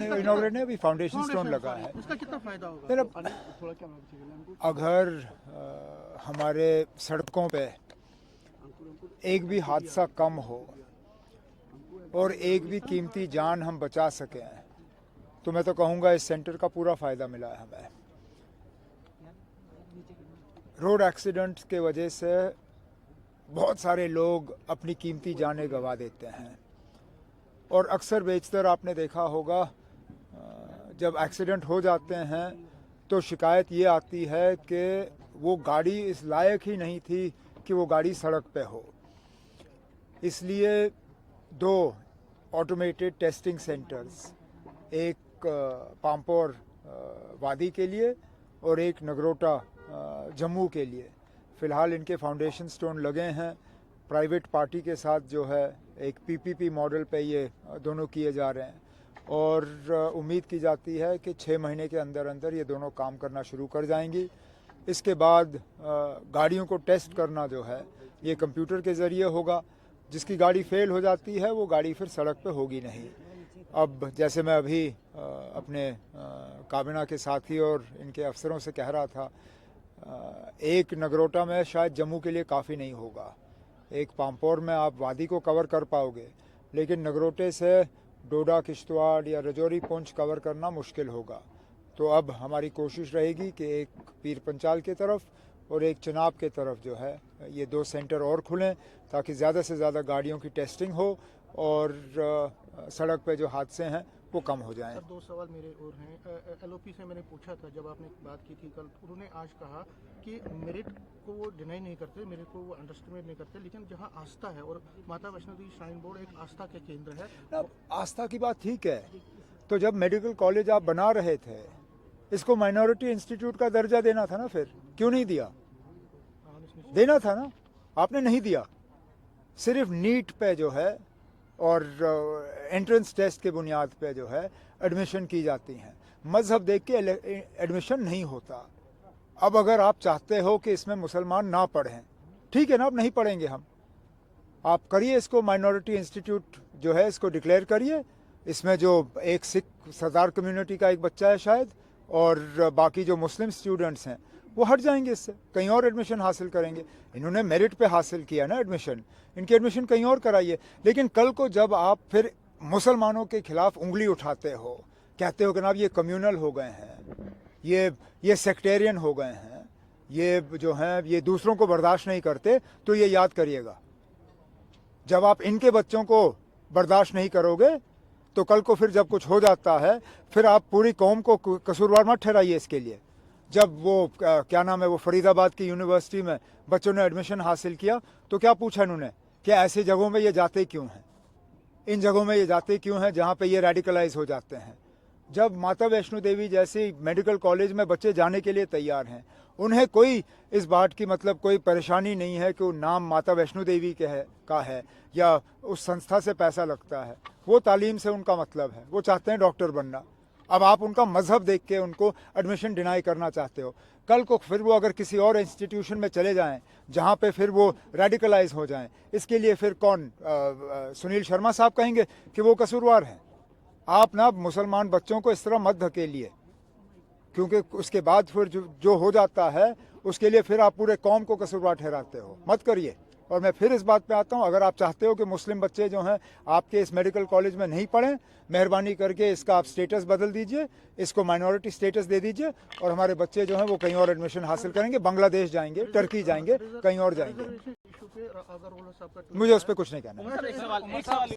Inaugurate नहीं, अभी foundation stone लगा है। इसका कितना फायदा होगा? अगर हमारे सड़कों पे एक भी हादसा कम हो और एक भी कीमती जान हम बचा सकें तो मैं तो कहूँगा इस सेंटर का पूरा फ़ायदा मिला है हमें। रोड एक्सीडेंट्स के वजह से बहुत सारे लोग अपनी कीमती जानें गंवा देते हैं और अक्सर बेशतर आपने देखा होगा जब एक्सीडेंट हो जाते हैं तो शिकायत ये आती है कि वो गाड़ी इस लायक ही नहीं थी कि वो गाड़ी सड़क पे हो। इसलिए 2 ऑटोमेटेड टेस्टिंग सेंटर्स, एक पाम्पोर वादी के लिए और एक नगरोटा जम्मू के लिए, फ़िलहाल इनके फाउंडेशन स्टोन लगे हैं। प्राइवेट पार्टी के साथ जो है एक पीपीपी मॉडल पे ये दोनों किए जा रहे हैं और उम्मीद की जाती है कि 6 महीने के अंदर अंदर ये दोनों काम करना शुरू कर जाएंगी। इसके बाद गाड़ियों को टेस्ट करना जो है ये कंप्यूटर के ज़रिए होगा। जिसकी गाड़ी फेल हो जाती है वो गाड़ी फिर सड़क पे होगी नहीं। अब जैसे मैं अभी अपने काबिना के साथी और इनके अफसरों से कह रहा था, एक नगरोटा में शायद जम्मू के लिए काफ़ी नहीं होगा, एक पाम्पोर में आप वादी को कवर कर पाओगे, लेकिन नगरोटे से डोडा, किश्तवाड़ या रजौरी, पुंछ कवर करना मुश्किल होगा। तो अब हमारी कोशिश रहेगी कि एक पीर पंचाल की तरफ और एक चिनाब की तरफ जो है ये 2 सेंटर और खुलें ताकि ज़्यादा से ज़्यादा गाड़ियों की टेस्टिंग हो और सड़क पे जो हादसे हैं वो कम हो जाएं। सर 2 सवाल मेरे और हैं। एलओपी से मैंने पूछा था जब आपने बात की थी कल, उन्होंने आज कहा कि मेरिट को वो डिनाई नहीं करते, मेरिट को वो अंडरस्टिमेट नहीं करते, लेकिन जहां आस्था है और माता वैष्णो देवी श्राइन बोर्ड एक आस्था के केंद्र है। आस्था की बात ठीक है, तो जब मेडिकल कॉलेज आप बना रहे थे इसको माइनॉरिटी इंस्टीट्यूट का दर्जा देना था ना, फिर क्यों नहीं दिया? देना था ना, आपने नहीं दिया। सिर्फ नीट पे जो है और एंट्रेंस टेस्ट के बुनियाद पे जो है एडमिशन की जाती हैं, मजहब देख के एडमिशन नहीं होता। अब अगर आप चाहते हो कि इसमें मुसलमान ना पढ़ें, ठीक है ना, अब नहीं पढ़ेंगे हम, आप करिए इसको माइनॉरिटी इंस्टीट्यूट जो है इसको डिक्लेयर करिए। इसमें जो एक सिख सरदार कम्युनिटी का एक बच्चा है शायद और बाकी जो मुस्लिम स्टूडेंट्स हैं वो हट जाएंगे, इससे कहीं और एडमिशन हासिल करेंगे। इन्होंने मेरिट पे हासिल किया ना एडमिशन, इनकी एडमिशन कहीं और कराइए। लेकिन कल को जब आप फिर मुसलमानों के खिलाफ उंगली उठाते हो, कहते हो कि जनाब ये कम्यूनल हो गए हैं, ये सेक्टेरियन हो गए हैं, ये जो हैं ये दूसरों को बर्दाश्त नहीं करते, तो ये याद करिएगा जब आप इनके बच्चों को बर्दाश्त नहीं करोगे तो कल को फिर जब कुछ हो जाता है फिर आप पूरी कौम को कसूरवार मत ठहराइए इसके लिए। जब वो क्या नाम है वो फरीदाबाद की यूनिवर्सिटी में बच्चों ने एडमिशन हासिल किया तो क्या पूछा इन्होंने कि ऐसी जगहों में ये जाते क्यों हैं, इन जगहों में ये जाते क्यों हैं जहाँ पे ये रेडिकलाइज हो जाते हैं। जब माता वैष्णो देवी जैसे मेडिकल कॉलेज में बच्चे जाने के लिए तैयार हैं, उन्हें कोई इस बात की मतलब कोई परेशानी नहीं है कि वो नाम माता वैष्णो देवी का है या उस संस्था से पैसा लगता है, वो तालीम से उनका मतलब है, वो चाहते हैं डॉक्टर बनना। अब आप उनका मजहब देख के उनको एडमिशन डिनाई करना चाहते हो, कल को फिर वो अगर किसी और इंस्टीट्यूशन में चले जाएं जहां पे फिर वो रेडिकलाइज हो जाएं, इसके लिए फिर कौन सुनील शर्मा साहब कहेंगे कि वो कसूरवार हैं। आप ना मुसलमान बच्चों को इस तरह मत धकेलिए, क्योंकि उसके बाद फिर जो हो जाता है उसके लिए फिर आप पूरे कौम को कसूरवार ठहराते हो, मत करिए। और मैं फिर इस बात पे आता हूँ, अगर आप चाहते हो कि मुस्लिम बच्चे जो हैं आपके इस मेडिकल कॉलेज में नहीं पढ़ें, मेहरबानी करके इसका आप स्टेटस बदल दीजिए, इसको माइनॉरिटी स्टेटस दे दीजिए और हमारे बच्चे जो हैं वो कहीं और एडमिशन हासिल करेंगे, बांग्लादेश जाएंगे, टर्की जाएंगे, कहीं और जाएंगे। मुझे उस पर कुछ नहीं कहना।